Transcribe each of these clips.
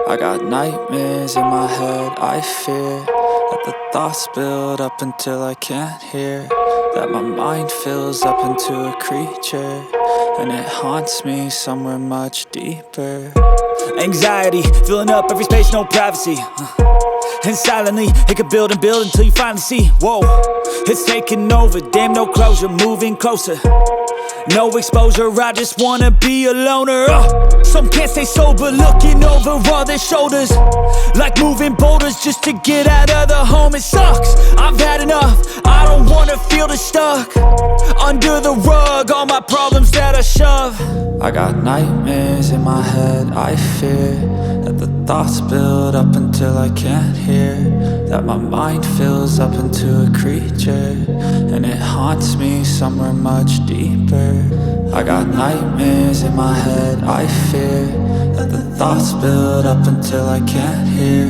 I got nightmares in my head, I fear that the thoughts build up until I can't hear, that my mind fills up into a creature, and it haunts me somewhere much deeper. Anxiety, filling up every space, no privacy. And silently, it could build and build until you finally see, whoa, it's taking over, damn no closure, moving closer. No exposure, I just wanna be a loner. Some can't stay sober, looking over all their shoulders, like moving boulders just to get out of the home. It sucks, I've had enough, I don't wanna feel the stuck under the rug, all my problems that I shove. I got nightmares in my head, I fear that the thoughts build up until I can't hear, that my mind fills up into a creature, and it haunts me somewhere much deeper. I got nightmares in my head, I fear that the thoughts build up until I can't hear,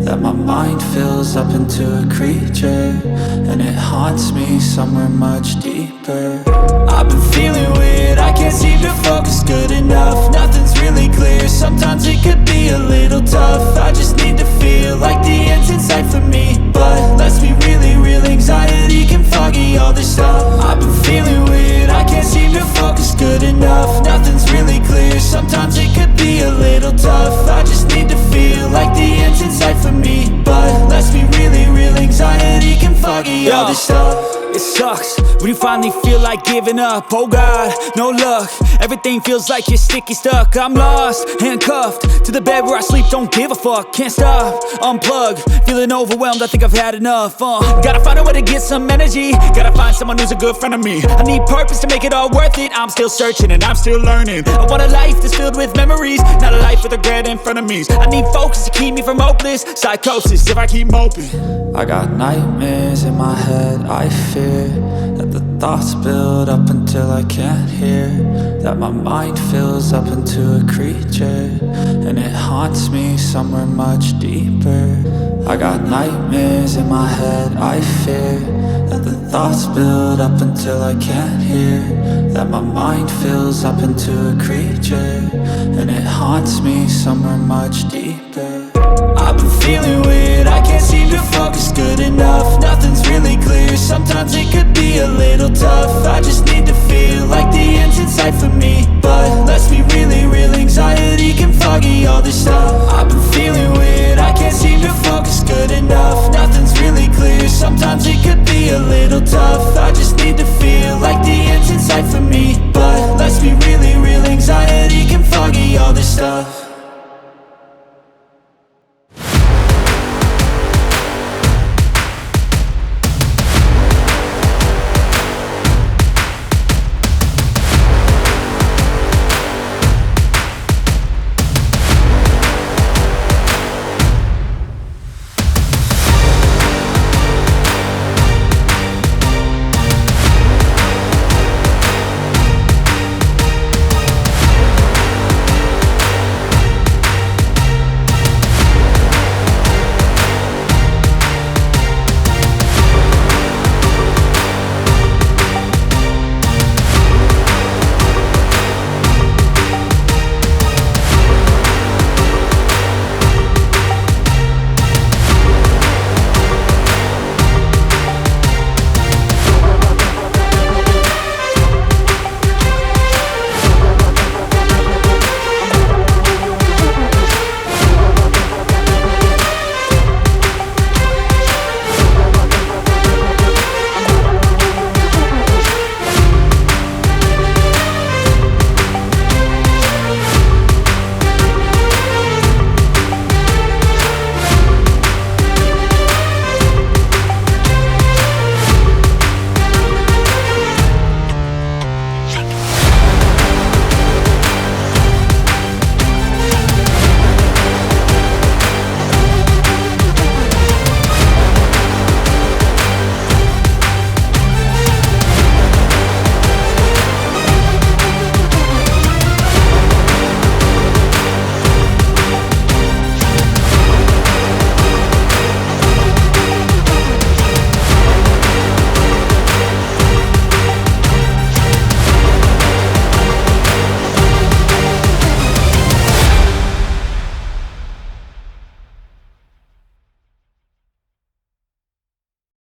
that my mind fills up into a creature, and it haunts me somewhere much deeper. I've been feeling weird, I can't seem to focus good enough, nothing's really clear, sometimes it could be a little tough. I just need to feel like the end's in sight for me, but let's be really real, anxiety can foggy all this stuff. I've been feeling weird, I can't seem to focus good enough, nothing's really clear, sometimes it could be a little tough. I just need to feel like the end's in sight for me, but let's be really real, anxiety can foggy all this stuff. It sucks, When you finally feel like giving up, oh God, no luck. Everything feels like you're sticky stuck. I'm lost, handcuffed to the bed where I sleep, don't give a fuck. Can't stop, unplug, feeling overwhelmed, I think I've had enough. Gotta find a way to get some energy. Gotta find someone who's a good friend of me. I need purpose to make it all worth it. I'm still searching and I'm still learning. I want a life that's filled with memories, not a life with regret in front of me. I need focus to keep me from hopeless psychosis if I keep moping. I got nightmares in my head, I fear that the thoughts build up until I can't hear, that my mind fills up into a creature, and it haunts me somewhere much deeper. I got nightmares in my head, I fear that the thoughts build up until I can't hear, that my mind fills up into a creature, and it haunts me somewhere much deeper. I've been feeling weird, I can't seem to focus good enough. Nothing's really clear, sometimes it could be a little tough. I just need to feel